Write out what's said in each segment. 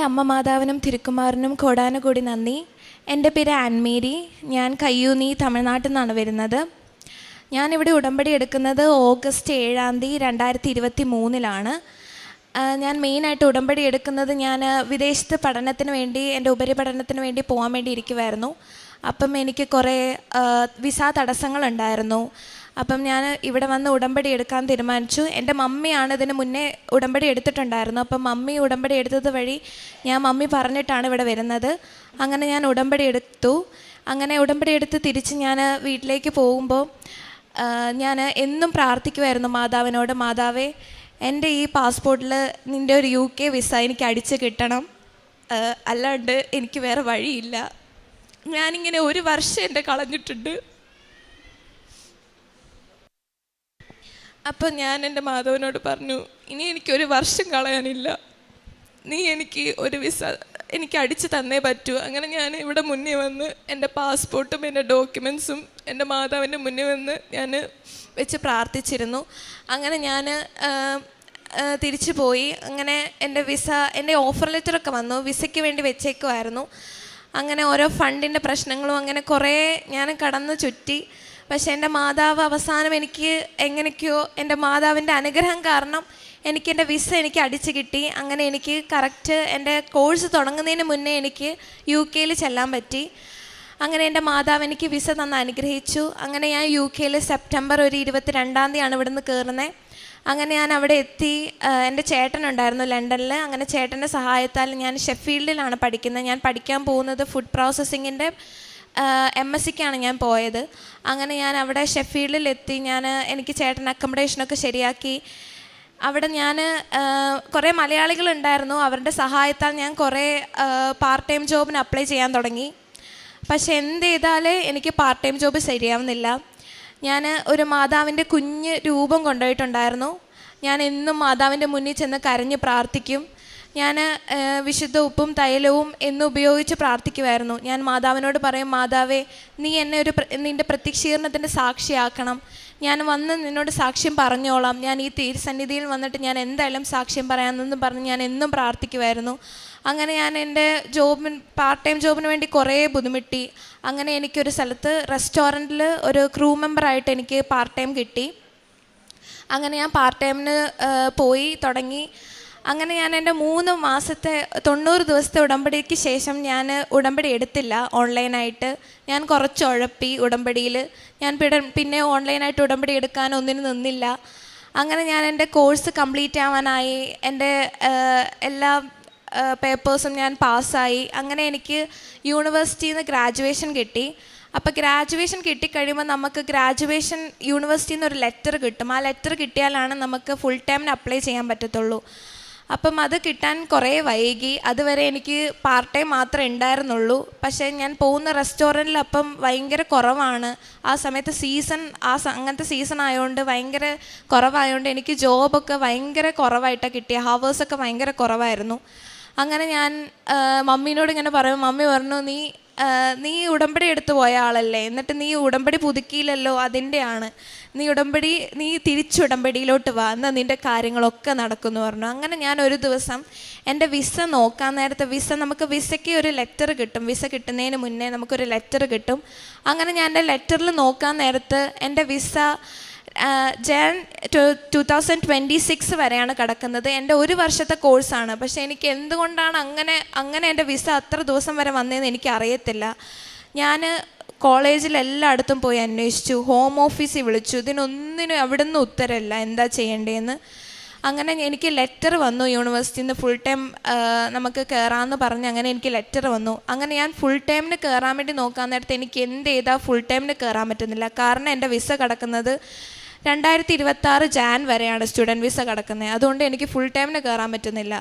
അമ്മ മാതാവിനും തിരുക്കുമാറിനും കോടാനുകൂടി നന്ദി. എൻ്റെ പേര് ആൻമേരി. ഞാൻ കയ്യൂന്നി, തമിഴ്നാട്ടിൽ നിന്നാണ് വരുന്നത്. ഞാനിവിടെ ഉടമ്പടി എടുക്കുന്നത് ഓഗസ്റ്റ് 7 2023 ഞാൻ മെയിനായിട്ട് ഉടമ്പടി എടുക്കുന്നത് ഞാൻ വിദേശത്ത് പഠനത്തിന് വേണ്ടി, എൻ്റെ ഉപരിപഠനത്തിന് വേണ്ടി പോകാൻ വേണ്ടി ഇരിക്കുമായിരുന്നു. അപ്പം എനിക്ക് കുറേ വിസ തടസ്സങ്ങളുണ്ടായിരുന്നു. അപ്പം ഞാൻ ഇവിടെ വന്ന് ഉടമ്പടി എടുക്കാൻ തീരുമാനിച്ചു. എൻ്റെ മമ്മിയാണ് ഇതിന് മുന്നേ ഉടമ്പടി എടുത്തിട്ടുണ്ടായിരുന്നു. അപ്പം മമ്മി ഉടമ്പടി എടുത്തത് വഴി മമ്മി പറഞ്ഞിട്ടാണ് ഇവിടെ വരുന്നത്. അങ്ങനെ ഞാൻ ഉടമ്പടി എടുത്തു. അങ്ങനെ ഉടമ്പടി എടുത്ത് തിരിച്ച് ഞാൻ വീട്ടിലേക്ക് പോകുമ്പോൾ ഞാൻ എന്നും പ്രാർത്ഥിക്കുമായിരുന്നു മാതാവിനോട്, മാതാവേ എൻ്റെ ഈ പാസ്പോർട്ടിൽ നിൻ്റെ ഒരു UK വിസ എനിക്ക് അടിച്ച് കിട്ടണം, അല്ലാണ്ട് എനിക്ക് വേറെ വഴിയില്ല. ഞാനിങ്ങനെ ഒരു വർഷം എൻ്റെ കളഞ്ഞിട്ടുണ്ട്. അപ്പം ഞാൻ എൻ്റെ മാധവനോട് പറഞ്ഞു, ഇനി എനിക്കൊരു വർഷം കളയാനില്ല, നീ എനിക്ക് ഒരു വിസ എനിക്ക് അടിച്ച് തന്നേ പറ്റൂ. അങ്ങനെ ഞാൻ ഇവിടെ മുന്നേ വന്ന് എൻ്റെ പാസ്പോർട്ടും എൻ്റെ ഡോക്യുമെൻസും എൻ്റെ മാതാവിൻ്റെ മുന്നേ വന്ന് ഞാൻ വെച്ച് പ്രാർത്ഥിച്ചിരുന്നു. അങ്ങനെ ഞാൻ തിരിച്ചു പോയി. അങ്ങനെ എൻ്റെ ഓഫർ ലെറ്ററൊക്കെ വന്നു. വിസയ്ക്ക് വേണ്ടി വെച്ചേക്കുമായിരുന്നു. അങ്ങനെ ഓരോ ഫണ്ടിൻ്റെ പ്രശ്നങ്ങളും അങ്ങനെ കുറേ ഞാൻ കടന്നു ചുറ്റി. പക്ഷേ എൻ്റെ മാതാവ് അവസാനം എനിക്ക് എങ്ങനെയൊക്കെയോ എൻ്റെ മാതാവിൻ്റെ അനുഗ്രഹം കാരണം എൻ്റെ വിസ എനിക്ക് അടിച്ച് കിട്ടി. അങ്ങനെ എനിക്ക് കറക്റ്റ് എൻ്റെ കോഴ്സ് തുടങ്ങുന്നതിന് മുന്നേ എനിക്ക് UK ചെല്ലാൻ പറ്റി. അങ്ങനെ എൻ്റെ മാതാവ് എനിക്ക് വിസ തന്ന് അനുഗ്രഹിച്ചു. അങ്ങനെ ഞാൻ UK സെപ്റ്റംബർ 22 ഇവിടെ നിന്ന് കയറുന്നത്. അങ്ങനെ ഞാൻ അവിടെ എത്തി. എൻ്റെ ചേട്ടനുണ്ടായിരുന്നു ലണ്ടനിൽ. അങ്ങനെ ചേട്ടൻ്റെ സഹായത്താൽ ഞാൻ ഷെഫീൽഡിലാണ് പഠിക്കുന്നത്. ഞാൻ പഠിക്കാൻ പോകുന്നത് ഫുഡ് പ്രോസസ്സിങ്ങിൻ്റെ MSCക്കാണ് ഞാൻ പോയത്. അങ്ങനെ ഞാൻ അവിടെ ഷെഫീൽഡിലെത്തി. എനിക്ക് ചേട്ടൻ അക്കോമഡേഷനൊക്കെ ശരിയാക്കി. അവിടെ ഞാൻ കുറേ മലയാളികളുണ്ടായിരുന്നു. അവരുടെ സഹായത്താൽ ഞാൻ കുറേ പാർട്ട് ടൈം ജോബിന് അപ്ലൈ ചെയ്യാൻ തുടങ്ങി. പക്ഷെ എന്ത് ചെയ്താലേ എനിക്ക് പാർട്ട് ടൈം ജോബ് ശരിയാവുന്നില്ല. ഞാൻ ഒരു മാതാവിൻ്റെ കുഞ്ഞ് രൂപം കൊണ്ടുപോയിട്ടുണ്ടായിരുന്നു. ഞാൻ എന്നും മാതാവിൻ്റെ മുന്നിൽ ചെന്ന് കരഞ്ഞ് പ്രാർത്ഥിക്കും. ഞാൻ വിശുദ്ധ ഉപ്പും തൈലവും എന്നും ഉപയോഗിച്ച് പ്രാർത്ഥിക്കുമായിരുന്നു. ഞാൻ മാതാവിനോട് പറയും, മാതാവേ നീ എന്നെ നിൻ്റെ പ്രത്യക്ഷീകരണത്തിൻ്റെ സാക്ഷിയാക്കണം, ഞാൻ വന്ന് നിന്നോട് സാക്ഷ്യം പറഞ്ഞോളാം, ഞാൻ ഈ തിരുസന്നിധിയിൽ വന്നിട്ട് ഞാൻ എന്തായാലും സാക്ഷ്യം പറയാമെന്നും പറഞ്ഞ് ഞാൻ എന്നും പ്രാർത്ഥിക്കുമായിരുന്നു. അങ്ങനെ ഞാൻ എൻ്റെ പാർട്ട് ടൈം ജോബിന് വേണ്ടി കുറേ ബുദ്ധിമുട്ടി. അങ്ങനെ എനിക്കൊരു സ്ഥലത്ത് റെസ്റ്റോറൻറ്റിൽ ഒരു ക്രൂ മെമ്പറായിട്ട് എനിക്ക് പാർട്ട് ടൈം കിട്ടി. അങ്ങനെ ഞാൻ പാർട്ട് ടൈമിന് പോയി തുടങ്ങി. അങ്ങനെ ഞാൻ എൻ്റെ 3 മാസത്തെ 90 ദിവസത്തെ ഉടമ്പടിക്ക് ശേഷം ഞാൻ ഉടമ്പടി എടുത്തില്ല ഓൺലൈനായിട്ട്. ഞാൻ കുറച്ച് ഉഴപ്പി ഉടമ്പടിയിൽ. ഞാൻ പിന്നെ ഓൺലൈനായിട്ട് ഉടമ്പടി എടുക്കാൻ ഒന്നിനും നിന്നില്ല. അങ്ങനെ ഞാൻ എൻ്റെ കോഴ്സ് കംപ്ലീറ്റ് ആവാനായി. എൻ്റെ എല്ലാ പേപ്പേഴ്സും ഞാൻ പാസ്സായി. അങ്ങനെ എനിക്ക് യൂണിവേഴ്സിറ്റിയിൽ നിന്ന് ഗ്രാജുവേഷൻ കിട്ടി. അപ്പോൾ ഗ്രാജുവേഷൻ കിട്ടിക്കഴിയുമ്പോൾ നമുക്ക് ഗ്രാജുവേഷൻ യൂണിവേഴ്സിറ്റിയിൽ നിന്ന് ഒരു ലെറ്റർ കിട്ടും. ആ ലെറ്റർ കിട്ടിയാലാണ് നമുക്ക് ഫുൾ ടൈമിന് അപ്ലൈ ചെയ്യാൻ പറ്റത്തുള്ളൂ. അപ്പം അത് കിട്ടാൻ കുറേ വൈകി. അതുവരെ എനിക്ക് പാർട്ട് ടൈം മാത്രമേ ഉണ്ടായിരുന്നുള്ളൂ. പക്ഷേ ഞാൻ പോകുന്ന റെസ്റ്റോറൻറ്റിൽ അപ്പം ഭയങ്കര കുറവാണ്. ആ സമയത്ത് അങ്ങനത്തെ സീസൺ ആയതുകൊണ്ട് ഭയങ്കര കുറവായതുകൊണ്ട് എനിക്ക് ജോബൊക്കെ ഭയങ്കര കുറവായിട്ടാണ് കിട്ടിയത്. ഹവേഴ്സൊക്കെ ഭയങ്കര കുറവായിരുന്നു. അങ്ങനെ ഞാൻ മമ്മീനോട് ഇങ്ങനെ പറയും. മമ്മി പറഞ്ഞു, നീ ഉടമ്പടി എടുത്തു പോയ ആളല്ലേ, എന്നിട്ട് നീ ഉടമ്പടി പുതുക്കിയില്ലല്ലോ, അതിൻ്റെയാണ്. നീ തിരിച്ചുടമ്പടിയിലോട്ട് വാ, എന്നാൽ നിൻ്റെ കാര്യങ്ങളൊക്കെ നടക്കുമെന്ന് പറഞ്ഞു. അങ്ങനെ ഞാൻ ഒരു ദിവസം എൻ്റെ വിസ നോക്കാൻ നേരത്തെ നമുക്ക് വിസയ്ക്ക് ഒരു ലെറ്റർ കിട്ടും. വിസ കിട്ടുന്നതിന് മുന്നേ നമുക്കൊരു ലെറ്റർ കിട്ടും. അങ്ങനെ ഞാൻ എൻ്റെ ലെറ്ററിൽ നോക്കാൻ നേരത്ത് എൻ്റെ വിസ Jan 2026 വരെയാണ് കിടക്കുന്നത്. എൻ്റെ 1 വർഷത്തെ കോഴ്സാണ്. പക്ഷേ എനിക്ക് എന്തുകൊണ്ടാണ് അങ്ങനെ എൻ്റെ വിസ അത്ര ദിവസം വരെ വന്നതെന്ന് എനിക്കറിയത്തില്ല. ഞാൻ കോളേജിൽ എല്ലായിടത്തും പോയി അന്വേഷിച്ചു, ഹോം ഓഫീസിൽ വിളിച്ചു, ഇതിനൊന്നിനും അവിടെ നിന്ന് ഉത്തരമില്ല, എന്താ ചെയ്യേണ്ടതെന്ന്. അങ്ങനെ എനിക്ക് ലെറ്റർ വന്നു യൂണിവേഴ്സിറ്റിയിൽ നിന്ന് ഫുൾ ടൈം നമുക്ക് കയറാമെന്ന് പറഞ്ഞ്. അങ്ങനെ എനിക്ക് ലെറ്റർ വന്നു. അങ്ങനെ ഞാൻ ഫുൾ ടൈമിന് കയറാൻ വേണ്ടി നോക്കാൻ നേരത്തെ എനിക്ക് എന്ത് ചെയ്താൽ ഫുൾ ടൈമിന് കയറാൻ പറ്റുന്നില്ല. കാരണം എൻ്റെ വിസ കിടക്കുന്നത് 2026 ജാൻ വരെയാണ് സ്റ്റുഡൻറ്റ് വിസ കിടക്കുന്നത്. അതുകൊണ്ട് എനിക്ക് ഫുൾ ടൈമിന് കയറാൻ പറ്റുന്നില്ല.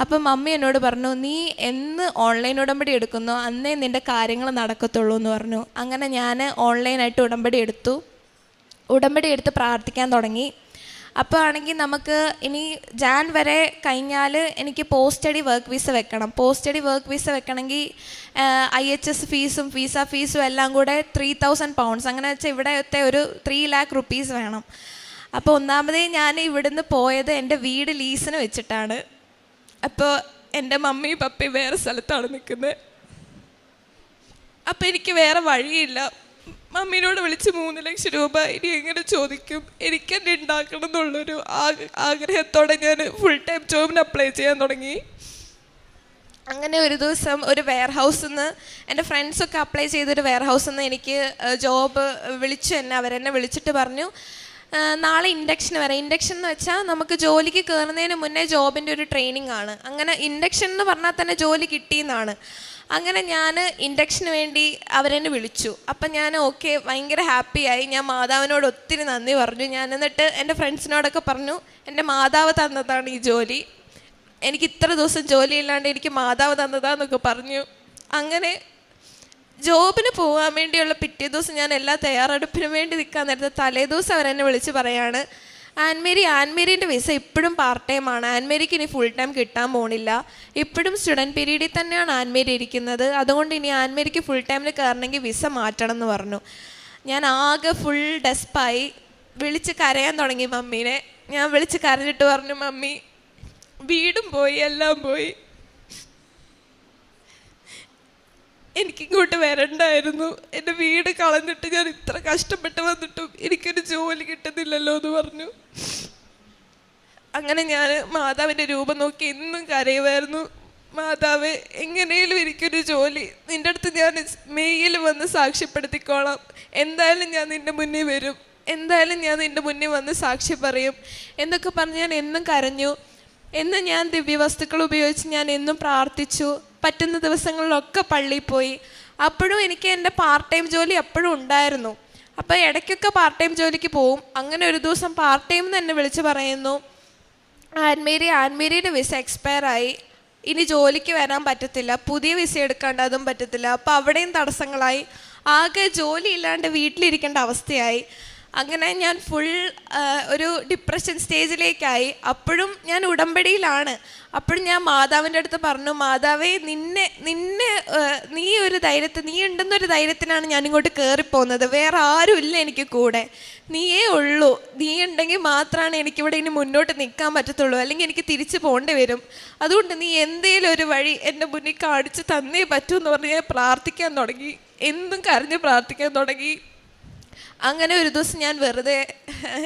അപ്പം മമ്മി എന്നോട് പറഞ്ഞു, നീ എന്ന് ഓൺലൈൻ ഉടമ്പടി എടുക്കുന്നോ അന്നേ നിൻ്റെ കാര്യങ്ങൾ നടക്കത്തുള്ളൂ എന്ന് പറഞ്ഞു. അങ്ങനെ ഞാൻ ഓൺലൈനായിട്ട് ഉടമ്പടി എടുത്ത് പ്രാർത്ഥിക്കാൻ തുടങ്ങി. അപ്പോൾ ആണെങ്കിൽ നമുക്ക് ഇനി ജാൻ വരെ കഴിഞ്ഞാൽ എനിക്ക് പോസ്റ്റ് സ്റ്റഡി വർക്ക് വിസ വെക്കണം. പോസ്റ്റ് സ്റ്റഡി വർക്ക് വിസ വെക്കണമെങ്കിൽ IHS ഫീസും വിസ ഫീസും എല്ലാം കൂടെ 3000 pounds, അങ്ങനെ വെച്ചാൽ ഇവിടത്തെ ഒരു 3 lakh rupees വേണം. അപ്പോൾ ഒന്നാമതേ ഞാൻ ഇവിടുന്ന് പോയത് എൻ്റെ വീട് ലീസിന് വെച്ചിട്ടാണ്. അപ്പോൾ എൻ്റെ മമ്മിയും പപ്പയും വേറെ സ്ഥലത്താണ് നിൽക്കുന്നത്. അപ്പം എനിക്ക് വേറെ വഴിയില്ല. മമ്മീനോട് വിളിച്ച് 3 ലക്ഷം രൂപ ഇനി എങ്ങനെ ചോദിക്കും? എനിക്ക് തന്നെ ഉണ്ടാക്കണം എന്നുള്ളൊരു ആഗ്രഹത്തോടെ ഞാൻ ഫുൾ ടൈം ജോബിന് അപ്ലൈ ചെയ്യാൻ തുടങ്ങി. അങ്ങനെ ഒരു ദിവസം ഒരു വെയർ ഹൗസിൽ നിന്ന്, എൻ്റെ ഫ്രണ്ട്സൊക്കെ അപ്ലൈ ചെയ്തൊരു വെയർ ഹൗസിൽ നിന്ന് എനിക്ക് ജോബ് വിളിച്ചു. അവരെന്നെ വിളിച്ചിട്ട് പറഞ്ഞു, നാളെ ഇൻഡക്ഷൻ വരാം. ഇൻഡക്ഷൻ എന്ന് വെച്ചാൽ നമുക്ക് ജോലിക്ക് കയറുന്നതിന് മുന്നേ ജോബിൻ്റെ ഒരു ട്രെയിനിങ് ആണ്. അങ്ങനെ ഇൻഡക്ഷൻ എന്ന് പറഞ്ഞാൽ തന്നെ ജോലി കിട്ടിയെന്നാണ്. അങ്ങനെ ഞാൻ ഇൻഡക്ഷന് വേണ്ടി അവരെന്നെ വിളിച്ചു. അപ്പം ഞാൻ ഓക്കെ, ഭയങ്കര ഹാപ്പിയായി. ഞാൻ മാതാവിനോട് ഒത്തിരി നന്ദി പറഞ്ഞു. ഞാൻ എന്നിട്ട് എൻ്റെ ഫ്രണ്ട്സിനോടൊക്കെ പറഞ്ഞു, എൻ്റെ മാതാവ് തന്നതാണ് ഈ ജോലി, എനിക്ക് ഇത്ര ദിവസം ജോലിയില്ലാണ്ട് എനിക്ക് മാതാവ് തന്നതാന്നൊക്കെ പറഞ്ഞു. അങ്ങനെ ജോബിന് പോകാൻ വേണ്ടിയുള്ള പിറ്റേ ദിവസം ഞാൻ എല്ലാ തയ്യാറെടുപ്പിനും വേണ്ടി നിൽക്കാൻ നേരത്തെ തലേദിവസം അവരെന്നെ വിളിച്ച് പറയാണ്, ആൻമേരീൻ്റെ വിസ ഇപ്പോഴും പാർട്ട് ടൈം ആണ്, ആൻമേരിക്ക് ഇനി ഫുൾ ടൈം കിട്ടാൻ പോണില്ല, ഇപ്പോഴും സ്റ്റുഡൻറ്റ് പീരീഡിൽ തന്നെയാണ് ആൻമേരി ഇരിക്കുന്നത്, അതുകൊണ്ട് ഇനി ആൻമേരിക്ക് ഫുൾ ടൈമിൽ കയറണമെങ്കിൽ വിസ മാറ്റണം എന്ന് പറഞ്ഞു. ഞാൻ ആകെ ഫുൾ ഡെസ്പായി, വിളിച്ച് കരയാൻ തുടങ്ങി മമ്മീനെ. ഞാൻ വിളിച്ച് കരഞ്ഞിട്ട് പറഞ്ഞു, മമ്മി വീടും പോയി, എല്ലാം പോയി, എനിക്കിങ്ങോട്ട് വരണ്ടായിരുന്നു, എൻ്റെ വീട് കളഞ്ഞിട്ട് ഞാൻ ഇത്ര കഷ്ടപ്പെട്ട് വന്നിട്ടും എനിക്കൊരു ജോലി കിട്ടുന്നില്ലല്ലോ എന്ന് പറഞ്ഞു. അങ്ങനെ ഞാൻ മാതാവിൻ്റെ രൂപം നോക്കി എന്നും കരയുമായിരുന്നു. മാതാവ്, എങ്ങനെയും എനിക്കൊരു ജോലി, നിൻ്റെ അടുത്ത് ഞാൻ മെയ്യിൽ വന്ന് സാക്ഷ്യപ്പെടുത്തിക്കോളാം, എന്തായാലും ഞാൻ നിൻ്റെ മുന്നിൽ വരും, എന്തായാലും ഞാൻ നിൻ്റെ മുന്നിൽ വന്ന് സാക്ഷി പറയും എന്നൊക്കെ പറഞ്ഞ് ഞാൻ എന്നും കരഞ്ഞു. എന്നും ഞാൻ ദിവ്യവസ്തുക്കൾ ഉപയോഗിച്ച് ഞാൻ എന്നും പ്രാർത്ഥിച്ചു. പറ്റുന്ന ദിവസങ്ങളിലൊക്കെ പള്ളിയിൽ പോയി. അപ്പോഴും എനിക്ക് എൻ്റെ പാർട്ട് ടൈം ജോലി എപ്പോഴും ഉണ്ടായിരുന്നു. അപ്പോൾ ഇടയ്ക്കൊക്കെ പാർട്ട് ടൈം ജോലിക്ക് പോവും. അങ്ങനെ ഒരു ദിവസം പാർട്ട് ടൈം തന്നെ വിളിച്ച് പറയുന്നു, ആൻമേരിയുടെ വിസ എക്സ്പയർ ആയി, ഇനി ജോലിക്ക് വരാൻ പറ്റത്തില്ല, പുതിയ വിസ എടുക്കാണ്ട് അതും പറ്റത്തില്ല. അപ്പോൾ അവിടെയും തടസ്സങ്ങളായി, ആകെ ജോലി ഇല്ലാണ്ട് വീട്ടിലിരിക്കേണ്ട അവസ്ഥയായി. അങ്ങനെ ഞാൻ ഫുൾ ഒരു ഡിപ്രഷൻ സ്റ്റേജിലേക്കായി. അപ്പോഴും ഞാൻ ഉടമ്പടിയിലാണ്. അപ്പോഴും ഞാൻ മാതാവിൻ്റെ അടുത്ത് പറഞ്ഞു, മാതാവേ, നീ ഒരു ധൈര്യത്തിൽ, നീ ഉണ്ടെന്നൊരു ധൈര്യത്തിനാണ് ഞാനിങ്ങോട്ട് കയറിപ്പോകുന്നത്, വേറെ ആരും ഇല്ല എനിക്ക് കൂടെ, നീയേ ഉള്ളൂ, നീ ഉണ്ടെങ്കിൽ മാത്രമാണ് എനിക്കിവിടെ ഇനി മുന്നോട്ട് നിൽക്കാൻ പറ്റത്തുള്ളൂ, അല്ലെങ്കിൽ എനിക്ക് തിരിച്ചു പോകേണ്ടി വരും, അതുകൊണ്ട് നീ എന്തേലും ഒരു വഴി എൻ്റെ മുന്നിൽ കാണിച്ച് തന്നേ പറ്റൂ എന്ന് പറഞ്ഞ് ഞാൻ പ്രാർത്ഥിക്കാൻ തുടങ്ങി. എന്നും കരഞ്ഞ് പ്രാർത്ഥിക്കാൻ തുടങ്ങി. അങ്ങനെ ഒരു ദിവസം ഞാൻ വെറുതെ,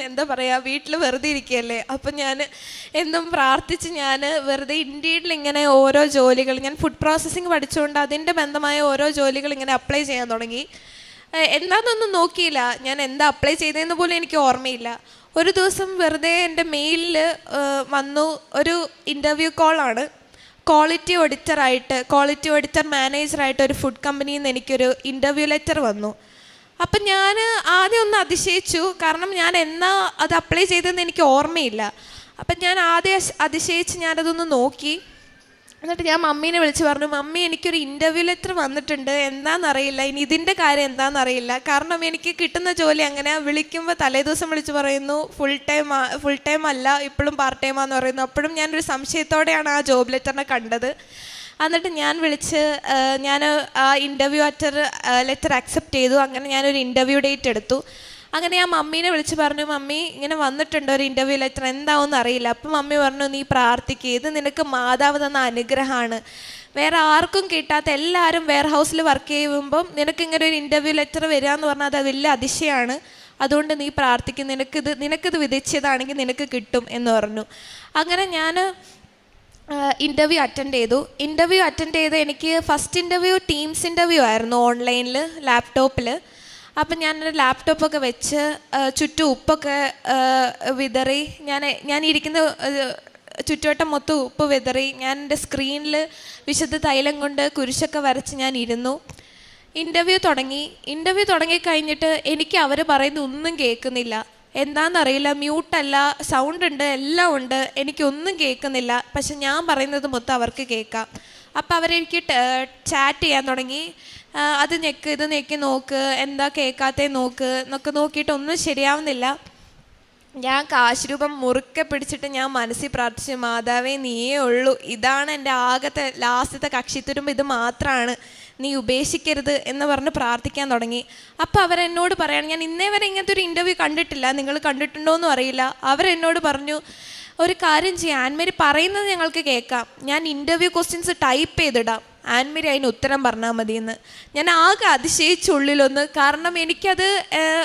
എന്താ പറയുക, വീട്ടിൽ വെറുതെ ഇരിക്കുകയല്ലേ, അപ്പം ഞാൻ എന്നും പ്രാർത്ഥിച്ച് ഞാൻ വെറുതെ ഇൻഡീഡിൽ ഇങ്ങനെ ഓരോ ജോലികൾ, ഞാൻ ഫുഡ് പ്രോസസ്സിങ് പഠിച്ചുകൊണ്ട് അതിൻ്റെ ബന്ധമായ ഓരോ ജോലികൾ ഇങ്ങനെ അപ്ലൈ ചെയ്യാൻ തുടങ്ങി. എന്താണെന്നൊന്നും നോക്കിയില്ല, ഞാൻ എന്താ അപ്ലൈ ചെയ്തതെന്ന് പോലും എനിക്ക് ഓർമ്മയില്ല. ഒരു ദിവസം വെറുതെ എൻ്റെ മെയിലിൽ വന്നു ഒരു ഇൻ്റർവ്യൂ കോളാണ്. ക്വാളിറ്റി ഓഡിറ്റർ മാനേജറായിട്ട് ഒരു ഫുഡ് കമ്പനിയിൽ നിന്ന് എനിക്കൊരു ഇൻ്റർവ്യൂ ലെറ്റർ വന്നു. അപ്പം ഞാൻ ആദ്യം ഒന്ന് അതിശയിച്ചു, കാരണം ഞാൻ എന്നാ അത് അപ്ലൈ ചെയ്തതെന്ന് എനിക്ക് ഓർമ്മയില്ല. അപ്പം ഞാൻ ആദ്യം അതിശയിച്ച് ഞാനതൊന്ന് നോക്കി. എന്നിട്ട് ഞാൻ മമ്മീനെ വിളിച്ച് പറഞ്ഞു, മമ്മി, എനിക്കൊരു ഇൻ്റർവ്യൂ ലെറ്റർ വന്നിട്ടുണ്ട്, എന്താണെന്നറിയില്ല, ഇനി ഇതിൻ്റെ കാര്യം എന്താണെന്നറിയില്ല, കാരണം എനിക്ക് കിട്ടുന്ന ജോലി അങ്ങനെ വിളിക്കുമ്പോൾ തലേദിവസം വിളിച്ച് പറയുന്നു ഫുൾ ടൈം അല്ല, ഇപ്പോഴും പാർട്ട് ടൈമാന്ന് പറയുന്നു. അപ്പോഴും ഞാനൊരു സംശയത്തോടെയാണ് ആ ജോബ് ലെറ്ററിനെ കണ്ടത്. എന്നിട്ട് ഞാൻ ആ ഇൻ്റർവ്യൂ ലെറ്റർ അക്സെപ്റ്റ് ചെയ്തു. അങ്ങനെ ഞാനൊരു ഇൻ്റർവ്യൂ ഡേറ്റ് എടുത്തു. അങ്ങനെ ഞാൻ മമ്മീനെ വിളിച്ച് പറഞ്ഞു, മമ്മി, ഇങ്ങനെ വന്നിട്ടുണ്ട് ഒരു ഇൻ്റർവ്യൂ ലെറ്റർ, എന്താവെന്ന് അറിയില്ല. അപ്പം മമ്മി പറഞ്ഞു, നീ പ്രാർത്ഥിക്കുക, ഇത് നിനക്ക് മാതാവ് തന്ന അനുഗ്രഹമാണ്, വേറെ ആർക്കും കിട്ടാത്ത, എല്ലാവരും വെയർ ഹൗസിൽ വർക്ക് ചെയ്യുമ്പം നിനക്കിങ്ങനെ ഒരു ഇൻ്റർവ്യൂ ലെറ്റർ വരിക എന്ന് പറഞ്ഞാൽ അത് വലിയ അതിശയമാണ്, അതുകൊണ്ട് നീ പ്രാർത്ഥിക്കും, നിനക്കിത് വിധിച്ചതാണെങ്കിൽ നിനക്ക് കിട്ടും എന്ന് പറഞ്ഞു. അങ്ങനെ ഞാൻ ഇൻ്റർവ്യൂ അറ്റൻഡ് ചെയ്ത് എനിക്ക് ഫസ്റ്റ് ഇൻ്റർവ്യൂ ടീംസ് ഇൻ്റർവ്യൂ ആയിരുന്നു, ഓൺലൈനിൽ ലാപ്ടോപ്പിൽ. അപ്പം ഞാനൊരു ലാപ്ടോപ്പൊക്കെ വെച്ച് ചുറ്റും ഉപ്പൊക്കെ വിതറി, ഞാൻ ഇരിക്കുന്ന ചുറ്റുവട്ടം മൊത്തം ഉപ്പ് വിതറി, ഞാൻ എൻ്റെ സ്ക്രീനിൽ വിശുദ്ധ തൈലം കൊണ്ട് കുരിശൊക്കെ വരച്ച് ഞാൻ ഇരുന്നു. ഇൻ്റർവ്യൂ തുടങ്ങിക്കഴിഞ്ഞിട്ട് എനിക്ക് അവർ പറയുന്ന ഒന്നും കേൾക്കുന്നില്ല, എന്താണെന്നറിയില്ല, മ്യൂട്ടല്ല, സൗണ്ട് ഉണ്ട്, എല്ലാം ഉണ്ട്, എനിക്കൊന്നും കേൾക്കുന്നില്ല. പക്ഷെ ഞാൻ പറയുന്നത് മൊത്തം അവർക്ക് കേൾക്കാം. അപ്പം അവരെനിക്ക് ചാറ്റ് ചെയ്യാൻ തുടങ്ങി, അത് ഞെക്ക്, ഇത് ഞെക്കി നോക്ക്, എന്താ കേൾക്കാത്തേ നോക്ക് എന്നൊക്കെ നോക്കിയിട്ട് ഒന്നും ശരിയാവുന്നില്ല. ഞാൻ കാശുരൂപം മുറുക്കെ പിടിച്ചിട്ട് ഞാൻ മനസ്സിൽ പ്രാർത്ഥിച്ചു, മാതാവേ, നീയേ ഉള്ളൂ, ഇതാണ് എൻ്റെ ആകത്തെ ലാസ്റ്റത്തെ കക്ഷിത്തുരുമ്പ്, ഇത് മാത്രമാണ്, നീ ഉപേക്ഷിക്കരുത് എന്ന് പറഞ്ഞ് പ്രാർത്ഥിക്കാൻ തുടങ്ങി. അപ്പോൾ അവരെന്നോട് പറയാണ്, ഞാൻ ഇന്നേ വരെ ഇങ്ങനത്തെ ഒരു ഇൻ്റർവ്യൂ കണ്ടിട്ടില്ല, നിങ്ങൾ കണ്ടിട്ടുണ്ടോ എന്നും അറിയില്ല. അവരെന്നോട് പറഞ്ഞു, ഒരു കാര്യം ചെയ്യാം, ആൻമേരി പറയുന്നത് ഞങ്ങൾക്ക് കേൾക്കാം, ഞാൻ ഇൻ്റർവ്യൂ ക്വസ്റ്റ്യൻസ് ടൈപ്പ് ചെയ്തിടാം, ആൻമേരി അതിന് ഉത്തരം പറഞ്ഞാൽ മതിയെന്ന്. ഞാൻ ആകെ അതിശയിച്ചുള്ളിലൊന്ന്. കാരണം എനിക്കത്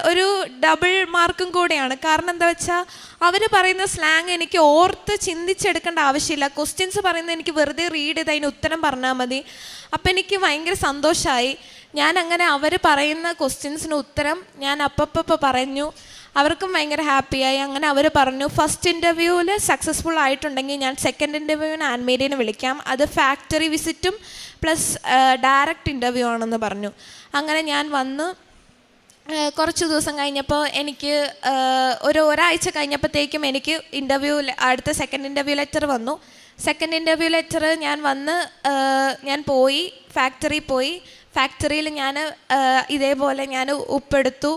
ഒരു ഡബിൾ മാർക്കും കൂടെയാണ്. കാരണം എന്താ വെച്ചാൽ അവർ പറയുന്ന സ്ലാങ് എനിക്ക് ഓർത്ത് ചിന്തിച്ചെടുക്കേണ്ട ആവശ്യമില്ല. ക്വസ്റ്റ്യൻസ് പറയുന്നത് എനിക്ക് വെറുതെ റീഡ് ചെയ്ത് അതിന് ഉത്തരം പറഞ്ഞാൽ മതി. അപ്പം എനിക്ക് ഭയങ്കര സന്തോഷമായി. ഞാൻ അങ്ങനെ അവർ പറയുന്ന ക്വസ്റ്റ്യൻസിന് ഉത്തരം ഞാൻ അപ്പം പറഞ്ഞു. അവർക്കും ഭയങ്കര ഹാപ്പിയായി. അങ്ങനെ അവർ പറഞ്ഞു, ഫസ്റ്റ് ഇൻ്റർവ്യൂവിൽ സക്സസ്ഫുൾ ആയിട്ടുണ്ടെങ്കിൽ ഞാൻ സെക്കൻഡ് ഇൻ്റർവ്യൂവിന് ആൻമേരിനെ വിളിക്കാം, അത് ഫാക്ടറി വിസിറ്റും പ്ലസ് ഡയറക്റ്റ് ഇൻ്റർവ്യൂ ആണെന്ന് പറഞ്ഞു. അങ്ങനെ ഞാൻ വന്ന് കുറച്ച് ദിവസം കഴിഞ്ഞപ്പോൾ എനിക്ക് ഒരാഴ്ച കഴിഞ്ഞപ്പോഴത്തേക്കും എനിക്ക് അടുത്ത സെക്കൻഡ് ഇൻ്റർവ്യൂ ലെറ്റർ വന്നു. സെക്കൻഡ് ഇൻ്റർവ്യൂ ലെറ്റർ ഞാൻ പോയി, ഫാക്ടറിയിൽ പോയി. ഫാക്ടറിയിൽ ഞാൻ ഇതേപോലെ ഞാൻ ഉപ്പെടുത്തു,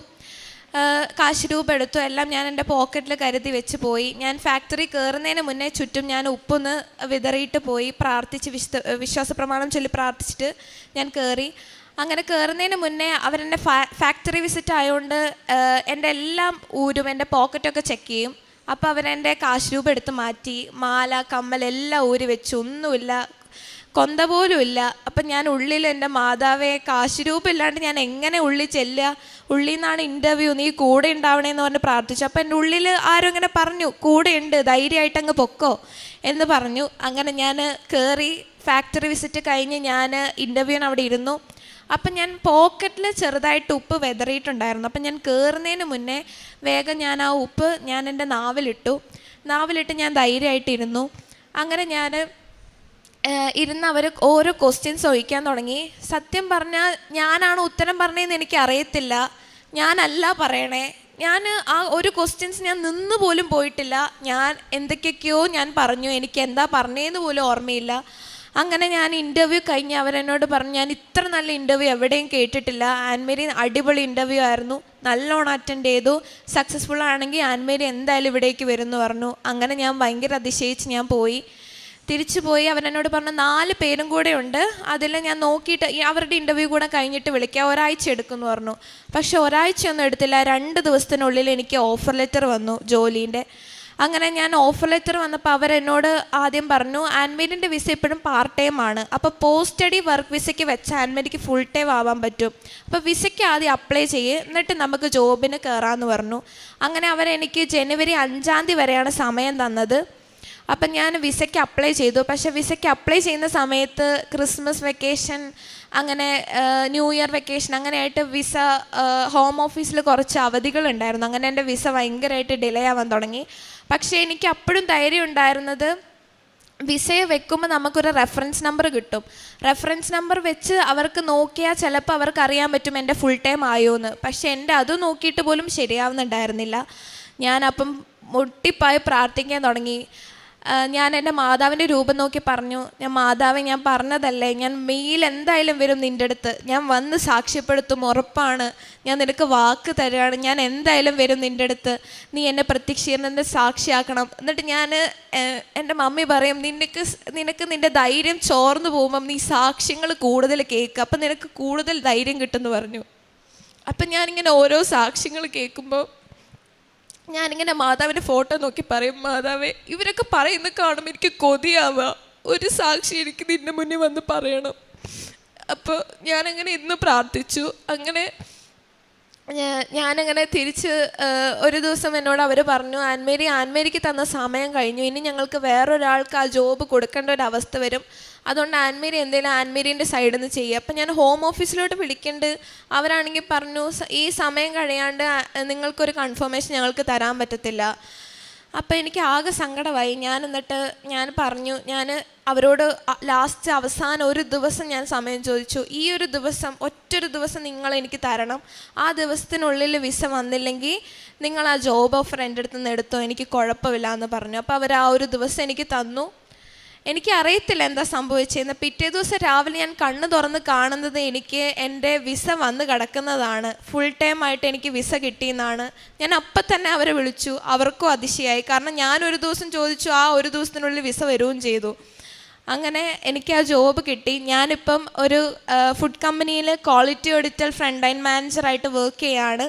കാശ് രൂപ എടുത്തു, എല്ലാം ഞാൻ എൻ്റെ പോക്കറ്റിൽ കരുതി വെച്ച് പോയി. ഞാൻ ഫാക്ടറി കയറുന്നതിന് മുന്നേ ചുറ്റും ഞാൻ ഉപ്പൊന്ന് വിതറിയിട്ട് പോയി, പ്രാർത്ഥിച്ച് വിശ്വാസ പ്രമാണം ചൊല്ലി പ്രാർത്ഥിച്ചിട്ട് ഞാൻ കയറി. അങ്ങനെ കയറുന്നതിന് മുന്നേ അവരെൻ്റെ ഫാക്ടറി വിസിറ്റ് ആയതുകൊണ്ട് എൻ്റെ എല്ലാം ഊരും, എൻ്റെ പോക്കറ്റൊക്കെ ചെക്ക് ചെയ്യും. അപ്പോൾ അവരെൻ്റെ കാശ് രൂപ എടുത്ത് മാറ്റി, മാല കമ്മൽ എല്ലാം ഊരി വെച്ചു, ഒന്നുമില്ല, കൊന്ത പോലും ഇല്ല. അപ്പം ഞാൻ ഉള്ളിൽ എൻ്റെ മാതാവേ, കാശ് രൂപ ഇല്ലാണ്ട് ഞാൻ എങ്ങനെ ഉള്ളിൽ ചെല്ലുക, ഉള്ളിൽ നിന്നാണ് ഇൻ്റർവ്യൂ, നീ കൂടെ ഉണ്ടാവണേന്ന് പറഞ്ഞ് പ്രാർത്ഥിച്ചു. അപ്പം എൻ്റെ ഉള്ളിൽ ആരും ഇങ്ങനെ പറഞ്ഞു, കൂടെ ഉണ്ട്, ധൈര്യമായിട്ട് അങ്ങ് പൊക്കോ എന്ന് പറഞ്ഞു. അങ്ങനെ ഞാൻ കയറി. ഫാക്ടറി വിസിറ്റ് കഴിഞ്ഞ് ഞാൻ ഇൻ്റർവ്യൂവിന് അവിടെ ഇരുന്നു. അപ്പം ഞാൻ പോക്കറ്റിൽ ചെറുതായിട്ട് ഉപ്പ് വെതറിയിട്ടുണ്ടായിരുന്നു. അപ്പം ഞാൻ കയറുന്നതിന് മുന്നേ വേഗം ഞാൻ ആ ഉപ്പ് ഞാൻ എൻ്റെ നാവിലിട്ട് ഞാൻ ധൈര്യമായിട്ടിരുന്നു. അങ്ങനെ ഞാൻ ഇരുന്ന് അവർ ഓരോ ക്വസ്റ്റ്യൻസ് ചോദിക്കാൻ തുടങ്ങി. സത്യം പറഞ്ഞാൽ ഞാനാണ് ഉത്തരം പറഞ്ഞതെന്ന് എനിക്ക് അറിയത്തില്ല, ഞാനല്ല പറയണേ. ഞാൻ ആ ഒരു ക്വസ്റ്റ്യൻസ് ഞാൻ നിന്ന് പോലും പോയിട്ടില്ല. ഞാൻ എന്തൊക്കെയൊക്കെയോ ഞാൻ പറഞ്ഞു, എനിക്ക് എന്താ പറഞ്ഞതെന്ന് പോലും ഓർമ്മയില്ല. അങ്ങനെ ഞാൻ ഇൻ്റർവ്യൂ കഴിഞ്ഞ് അവരെന്നോട് പറഞ്ഞു, ഞാൻ ഇത്ര നല്ല ഇൻ്റർവ്യൂ എവിടെയും കേട്ടിട്ടില്ല, ആൻമേരി അടിപൊളി ഇൻ്റർവ്യൂ ആയിരുന്നു, നല്ലോണം അറ്റൻഡ് ചെയ്തു, സക്സസ്ഫുൾ ആണെങ്കിൽ ആൻമേരി എന്തായാലും ഇവിടേക്ക് വരും എന്ന് പറഞ്ഞു. അങ്ങനെ ഞാൻ ഭയങ്കര അതിശയിച്ച് ഞാൻ തിരിച്ചു പോയി. അവരെന്നോട് പറഞ്ഞു 4 പേരും കൂടെ ഉണ്ട്, അതിൽ ഞാൻ നോക്കിയിട്ട് അവരുടെ ഇൻ്റർവ്യൂ കൂടെ കഴിഞ്ഞിട്ട് വിളിക്കാം, ഒരാഴ്ച എടുക്കുമെന്ന് പറഞ്ഞു. പക്ഷെ ഒരാഴ്ചയൊന്നും എടുത്തില്ല, 2 ദിവസത്തിനുള്ളിൽ എനിക്ക് ഓഫർ ലെറ്റർ വന്നു ജോലീൻ്റെ. അങ്ങനെ ഞാൻ ഓഫർ ലെറ്റർ വന്നപ്പോൾ അവരെന്നോട് ആദ്യം പറഞ്ഞു, ആൻമേരിൻ്റെ വിസ ഇപ്പോഴും പാർട്ട് ടൈം ആണ്, അപ്പോൾ പോസ്റ്റ് സ്റ്റഡി വർക്ക് വിസയ്ക്ക് വെച്ച് ആൻമേരിക്ക് ഫുൾ ടൈം ആവാൻ പറ്റും, അപ്പോൾ വിസയ്ക്ക് ആദ്യം അപ്ലൈ ചെയ്യ്, എന്നിട്ട് നമുക്ക് ജോബിന് കയറാമെന്ന് പറഞ്ഞു. അങ്ങനെ അവരെനിക്ക് ജനുവരി 5-ാം തീയതി വരെയാണ് സമയം തന്നത്. അപ്പം ഞാൻ വിസയ്ക്ക് അപ്ലൈ ചെയ്തു. പക്ഷേ വിസയ്ക്ക് അപ്ലൈ ചെയ്യുന്ന സമയത്ത് ക്രിസ്മസ് വെക്കേഷൻ, അങ്ങനെ ന്യൂ ഇയർ വെക്കേഷൻ, അങ്ങനെയായിട്ട് വിസ ഹോം ഓഫീസിൽ കുറച്ച് അവധികളുണ്ടായിരുന്നു. അങ്ങനെ എൻ്റെ വിസ ഭയങ്കരമായിട്ട് ഡിലേ ആവാൻ തുടങ്ങി. പക്ഷേ എനിക്ക് അപ്പോഴും ധൈര്യം ഉണ്ടായിരുന്നത്, വിസയെ വെക്കുമ്പോൾ നമുക്കൊരു റെഫറൻസ് നമ്പർ കിട്ടും. റെഫറൻസ് നമ്പർ വെച്ച് അവർക്ക് നോക്കിയാൽ ചിലപ്പോൾ അവർക്ക് അറിയാൻ പറ്റും എൻ്റെ ഫുൾ ടൈം ആയോ എന്ന്. പക്ഷേ എൻ്റെ അത് നോക്കിയിട്ട് പോലും ശരിയാവുന്നുണ്ടായിരുന്നില്ല. ഞാനപ്പം മുട്ടിപ്പായി പ്രാർത്ഥിക്കാൻ തുടങ്ങി. ഞാൻ എൻ്റെ മാതാവിൻ്റെ രൂപം നോക്കി പറഞ്ഞു, മാതാവേ, ഞാൻ പറഞ്ഞതല്ലേ, ഞാൻ മെയിൽ എന്തായാലും വരും നിൻ്റെ അടുത്ത്, ഞാൻ വന്ന് സാക്ഷ്യപ്പെടുത്തും, ഉറപ്പാണ്, ഞാൻ നിനക്ക് വാക്ക് തരുകയാണ്, ഞാൻ എന്തായാലും വരും നിൻ്റെ അടുത്ത്, നീ എന്നെ പ്രത്യക്ഷീകരണത്തിൻ്റെ സാക്ഷിയാക്കണം. എന്നിട്ട് എൻ്റെ മമ്മി പറയും, നിനക്ക് നിൻ്റെ ധൈര്യം ചോർന്നു പോകുമ്പം നീ സാക്ഷ്യങ്ങൾ കൂടുതൽ കേൾക്കുക, അപ്പം നിനക്ക് കൂടുതൽ ധൈര്യം കിട്ടുമെന്ന് പറഞ്ഞു. അപ്പം ഞാനിങ്ങനെ ഓരോ സാക്ഷ്യങ്ങൾ കേൾക്കുമ്പോൾ ഞാനിങ്ങനെ മാതാവിൻ്റെ ഫോട്ടോ നോക്കി പറയും, മാതാവേ, ഇവരൊക്കെ പറയുന്നത് കാണുമ്പോൾ എനിക്ക് കൊതിയാവുക, ഒരു സാക്ഷി എനിക്ക് നിൻ്റെ മുന്നിൽ വന്ന് പറയണം. അപ്പോൾ ഞാനങ്ങനെ ഇന്ന് പ്രാർത്ഥിച്ചു. അങ്ങനെ ഞാനങ്ങനെ തിരിച്ച് ഒരു ദിവസം എന്നോട് അവർ പറഞ്ഞു, ആൻമേരിക്ക് തന്ന സമയം കഴിഞ്ഞു, ഇനി ഞങ്ങൾക്ക് വേറൊരാൾക്ക് ആ ജോബ് കൊടുക്കേണ്ട ഒരു അവസ്ഥ വരും, അതുകൊണ്ട് ആൻമേരി എന്തെങ്കിലും ആൻമേരിൻ്റെ സൈഡിൽ നിന്ന് ചെയ്യുക. അപ്പം ഞാൻ ഹോം ഓഫീസിലോട്ട് വിളിക്കേണ്ടത്, അവരാണെങ്കിൽ പറഞ്ഞു, ഈ സമയം കഴിയാണ്ട് നിങ്ങൾക്കൊരു കൺഫർമേഷൻ ഞങ്ങൾക്ക് തരാൻ പറ്റത്തില്ല. അപ്പോൾ എനിക്ക് ആകെ സങ്കടമായി. ഞാൻ പറഞ്ഞു, ഞാൻ അവരോട് അവസാനം ഒരു ദിവസം ഞാൻ സമയം ചോദിച്ചു, ഈ ഒരു ദിവസം, ഒറ്റൊരു ദിവസം നിങ്ങൾ എനിക്ക് തരണം, ആ ദിവസത്തിനുള്ളിൽ വിസ വന്നില്ലെങ്കിൽ നിങ്ങൾ ആ ജോബ് ഓഫർ എൻ്റെ അടുത്ത് നിന്ന് എടുത്തോ, എനിക്ക് കുഴപ്പമില്ല എന്ന് പറഞ്ഞു. അപ്പോൾ അവർ ആ ഒരു ദിവസം എനിക്ക് തന്നു. എനിക്കറിയത്തില്ല എന്താ സംഭവിച്ചതെന്ന്. പിറ്റേ ദിവസം രാവിലെ ഞാൻ കണ്ണ് തുറന്ന് കാണുന്നത് എനിക്ക് എൻ്റെ വിസ വന്ന് കിടക്കുന്നതാണ്, ഫുൾ ടൈം ആയിട്ട് എനിക്ക് വിസ കിട്ടിയെന്നാണ്. ഞാൻ അപ്പം തന്നെ അവരെ വിളിച്ചു. അവർക്കും അതിശയായി, കാരണം ഞാനൊരു ദിവസം ചോദിച്ചു, ആ ഒരു ദിവസത്തിനുള്ളിൽ വിസ വരികയും ചെയ്തു. അങ്ങനെ എനിക്ക് ആ ജോബ് കിട്ടി. ഞാനിപ്പം ഒരു ഫുഡ് കമ്പനിയിൽ ക്വാളിറ്റി ഓഡിറ്റർ ഫ്രണ്ട് ലൈൻ മാനേജറായിട്ട് വർക്ക് ചെയ്യാണ്.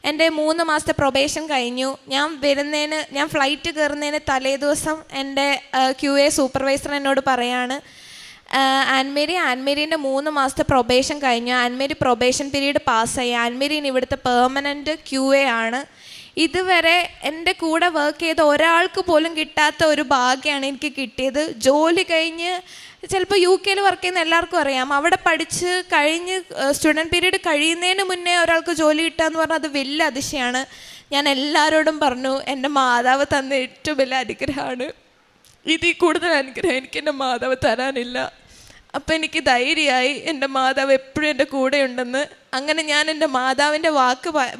എൻ്റെ 3 മാസത്തെ പ്രൊബേഷൻ കഴിഞ്ഞു. ഞാൻ ഫ്ലൈറ്റ് കയറുന്നതിന് തലേ ദിവസം എൻ്റെ QA സൂപ്പർവൈസർ എന്നോട് പറയാണ്, ആൻമേരീൻ്റെ 3 മാസത്തെ പ്രൊബേഷൻ കഴിഞ്ഞു, ആൻമേരി പ്രൊബേഷൻ പീരീഡ് പാസ്സായി, ആൻമേരീന് ഇവിടുത്തെ പെർമനൻറ്റ് QA ആണ്. ഇതുവരെ എൻ്റെ കൂടെ വർക്ക് ചെയ്ത ഒരാൾക്ക് പോലും കിട്ടാത്ത ഒരു ഭാഗ്യമാണ് എനിക്ക് കിട്ടിയത്. ജോലി കഴിഞ്ഞ് ചിലപ്പോൾ UK വർക്ക് ചെയ്യുന്ന എല്ലാവർക്കും അറിയാം, അവിടെ പഠിച്ച് കഴിഞ്ഞ് സ്റ്റുഡൻറ്റ് പീരീഡ് കഴിയുന്നതിന് മുന്നേ ഒരാൾക്ക് ജോലി കിട്ടുക എന്ന് പറഞ്ഞാൽ അത് വലിയ അതിശയമാണ്. ഞാൻ എല്ലാവരോടും പറഞ്ഞു, എൻ്റെ മാതാവ് തന്ന ഏറ്റവും വലിയ അനുഗ്രഹമാണ്, ഇതിൽ കൂടുതൽ അനുഗ്രഹം എനിക്ക് എൻ്റെ മാതാവ് തരാനില്ല. അപ്പം എനിക്ക് ധൈര്യമായി എൻ്റെ മാതാവ് എപ്പോഴും എൻ്റെ കൂടെ ഉണ്ടെന്ന്. അങ്ങനെ ഞാൻ എൻ്റെ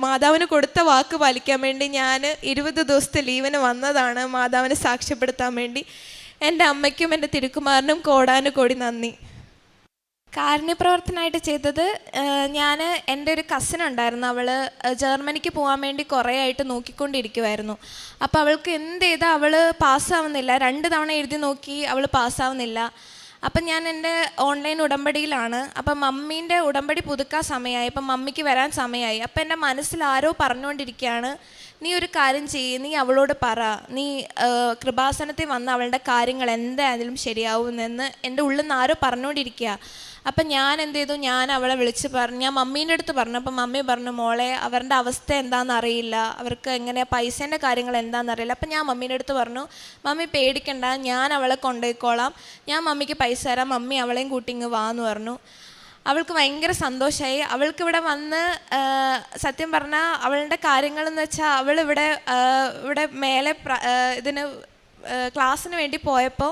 മാതാവിന് കൊടുത്ത വാക്ക് പാലിക്കാൻ വേണ്ടി ഞാൻ 20 ദിവസത്തെ ലീവിന് വന്നതാണ്, മാതാവിനെ സാക്ഷ്യപ്പെടുത്താൻ വേണ്ടി. എൻ്റെ അമ്മയ്ക്കും എൻ്റെ തിരുക്കുമാരനും കോടാനുകോടി നന്ദി. കാരുണ്യപ്രവർത്തനമായിട്ട് ചെയ്തത്, എൻ്റെ ഒരു കസിൻ ഉണ്ടായിരുന്നു, അവൾ ജർമ്മനിക്ക് പോകാൻ വേണ്ടി കുറേ ആയിട്ട് നോക്കിക്കൊണ്ടിരിക്കുമായിരുന്നു. അപ്പോൾ അവൾക്ക് എന്ത് ചെയ്താൽ അവൾ പാസ്സാവുന്നില്ല, 2 തവണ എഴുതി നോക്കി അവൾ പാസ്സാവുന്നില്ല. അപ്പം ഞാൻ എൻ്റെ ഓൺലൈൻ ഉടമ്പടിയിലാണ്. അപ്പം മമ്മീൻ്റെ ഉടമ്പടി പുതുക്കാൻ സമയമായി, അപ്പം മമ്മിക്ക് വരാൻ സമയമായി. അപ്പം എൻ്റെ മനസ്സിൽ ആരോ പറഞ്ഞുകൊണ്ടിരിക്കുകയാണ്, നീ ഒരു കാര്യം ചെയ്യ്, നീ അവളോട് പറ, നീ കൃപാസനത്തിൽ വന്ന് അവളുടെ കാര്യങ്ങൾ എന്തായാലും ശരിയാവുമെന്ന് എൻ്റെ ഉള്ളിൽ നിന്ന് ആരോ പറഞ്ഞുകൊണ്ടിരിക്കുക. അപ്പം ഞാൻ എന്ത് ചെയ്തു, ഞാൻ അവളെ വിളിച്ച് പറഞ്ഞു, ഞാൻ മമ്മീൻ്റെ അടുത്ത് പറഞ്ഞു. അപ്പം മമ്മി പറഞ്ഞു, മോളെ അവരുടെ അവസ്ഥ എന്താണെന്ന് അറിയില്ല, അവർക്ക് എങ്ങനെ പൈസേൻ്റെ കാര്യങ്ങൾ എന്താണെന്ന് അറിയില്ല. അപ്പം ഞാൻ മമ്മീൻ്റെ അടുത്ത് പറഞ്ഞു, മമ്മി പേടിക്കണ്ട, ഞാൻ അവളെ കൊണ്ടുപോയിക്കോളാം, ഞാൻ മമ്മിക്ക് പൈസ തരാം, മമ്മി അവളെയും കൂട്ടി ഇങ്ങ് വാന്ന് പറഞ്ഞു. അവൾക്ക് ഭയങ്കര സന്തോഷമായി. അവൾക്കിവിടെ വന്ന് സത്യം പറഞ്ഞാൽ അവളുടെ കാര്യങ്ങളെന്ന് വെച്ചാൽ ഇവിടെ മേലെ ക്ലാസ്സിന് വേണ്ടി പോയപ്പോൾ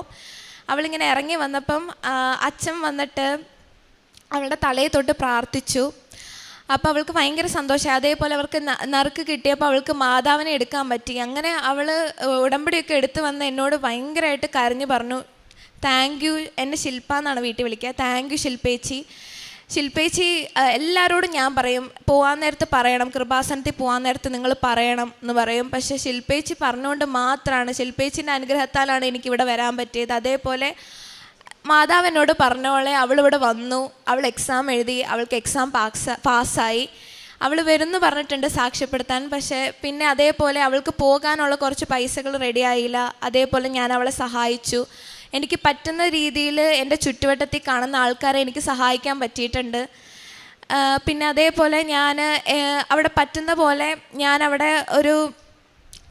അവളിങ്ങനെ ഇറങ്ങി വന്നപ്പം അച്ഛൻ വന്നിട്ട് അവളുടെ തലയിൽ തൊട്ട് പ്രാർത്ഥിച്ചു. അപ്പോൾ അവൾക്ക് ഭയങ്കര സന്തോഷമായി. അതേപോലെ അവൾക്ക് നറുക്ക് കിട്ടിയപ്പോൾ അവൾക്ക് മാതാവിനെ എടുക്കാൻ പറ്റി. അങ്ങനെ അവൾ ഉടമ്പടിയൊക്കെ എടുത്ത് വന്ന് എന്നോട് ഭയങ്കരമായിട്ട് കരഞ്ഞു പറഞ്ഞു, താങ്ക് യു. എന്നെ ശില്പ എന്നാണ് വീട്ടിൽ വിളിക്കുക. Thank you ശില്പേച്ചി. ശില്പേച്ചി എല്ലാവരോടും ഞാൻ പറയും, പോകാൻ നേരത്ത് പറയണം, കൃപാസനത്തിൽ പോകാൻ നേരത്ത് നിങ്ങൾ പറയണം എന്ന് പറയും. പക്ഷേ ശില്പേച്ചി പറഞ്ഞുകൊണ്ട് മാത്രമാണ്, ശില്പേച്ചിൻ്റെ അനുഗ്രഹത്താലാണ് എനിക്കിവിടെ വരാൻ പറ്റിയത്. അതേപോലെ മാതാവ് എന്നോട് പറഞ്ഞോളെ അവളിവിടെ വന്നു, അവൾ എക്സാം എഴുതി, അവൾക്ക് എക്സാം പാസ്സായി, അവൾ വരുന്നു പറഞ്ഞിട്ടുണ്ട് സാക്ഷ്യപ്പെടുത്താൻ. പക്ഷേ പിന്നെ അതേപോലെ അവൾക്ക് പോകാനുള്ള കുറച്ച് പൈസകൾ റെഡിയായില്ല. അതേപോലെ ഞാൻ അവളെ സഹായിച്ചു. എനിക്ക് പറ്റുന്ന രീതിയിൽ എൻ്റെ ചുറ്റുവട്ടത്തിൽ കാണുന്ന ആൾക്കാരെ എനിക്ക് സഹായിക്കാൻ പറ്റിയിട്ടുണ്ട്. പിന്നെ അതേപോലെ ഞാൻ അവിടെ പറ്റുന്ന പോലെ ഞാൻ അവിടെ ഒരു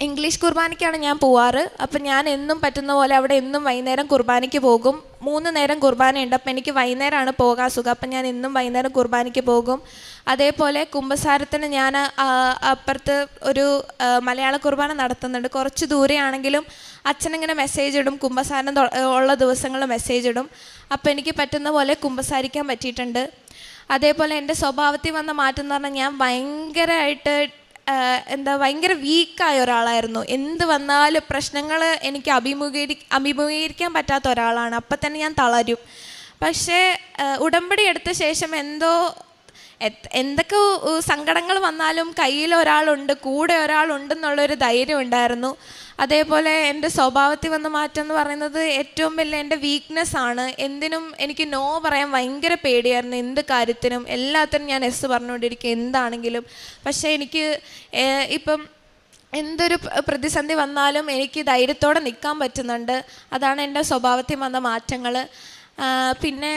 ഇംഗ്ലീഷ് കുർബാനയ്ക്കാണ് ഞാൻ പോവാറ്. അപ്പം ഞാൻ എന്നും പറ്റുന്ന പോലെ അവിടെ എന്നും വൈകുന്നേരം കുർബാനയ്ക്ക് പോകും. 3 നേരം കുർബാനയുണ്ട്. അപ്പം എനിക്ക് വൈകുന്നേരമാണ് പോകാൻ സുഖം. അപ്പം ഞാൻ എന്നും വൈകുന്നേരം കുർബാനയ്ക്ക് പോകും. അതേപോലെ കുമ്പസാരത്തിന് ഞാൻ അപ്പുറത്ത് ഒരു മലയാള കുർബാന നടത്തുന്നുണ്ട്. കുറച്ച് ദൂരെയാണെങ്കിലും അച്ഛനിങ്ങനെ മെസ്സേജ് ഇടും, കുമ്പസാരം ഉള്ള ദിവസങ്ങളിൽ മെസ്സേജ് ഇടും. അപ്പം എനിക്ക് പറ്റുന്ന പോലെ കുമ്പസാരിക്കാൻ പറ്റിയിട്ടുണ്ട്. അതേപോലെ എൻ്റെ സ്വഭാവത്തിൽ വന്ന മാറ്റം എന്ന് പറഞ്ഞാൽ, ഞാൻ ഭയങ്കരമായിട്ട് ഭയങ്കര വീക്കായ ഒരാളായിരുന്നു. എന്ത് വന്നാലും പ്രശ്നങ്ങൾ എനിക്ക് അഭിമുഖീകരിക്കാൻ പറ്റാത്ത ഒരാളാണ്. അപ്പം തന്നെ ഞാൻ തളരും. പക്ഷേ ഉടമ്പടി എടുത്ത ശേഷം എന്തൊക്കെ സങ്കടങ്ങൾ വന്നാലും കയ്യിൽ ഒരാളുണ്ട്, കൂടെ ഒരാളുണ്ടെന്നുള്ളൊരു ധൈര്യം ഉണ്ടായിരുന്നു. അതേപോലെ എൻ്റെ സ്വഭാവത്തിൽ വന്ന മാറ്റം എന്ന് പറയുന്നത് ഏറ്റവും വലിയ എൻ്റെ വീക്ക്നെസ്സാണ്. എന്തിനും എനിക്ക് നോ പറയാൻ ഭയങ്കര പേടിയായിരുന്നു. എന്ത് കാര്യത്തിനും എല്ലാത്തിനും ഞാൻ എസ് പറഞ്ഞുകൊണ്ടിരിക്കും, എന്താണെങ്കിലും. പക്ഷേ എനിക്ക് ഇപ്പം എന്തൊരു പ്രതിസന്ധി വന്നാലും എനിക്ക് ധൈര്യത്തോടെ നിൽക്കാൻ പറ്റുന്നുണ്ട്. അതാണ് എൻ്റെ സ്വഭാവത്തിൽ വന്ന മാറ്റങ്ങൾ. പിന്നെ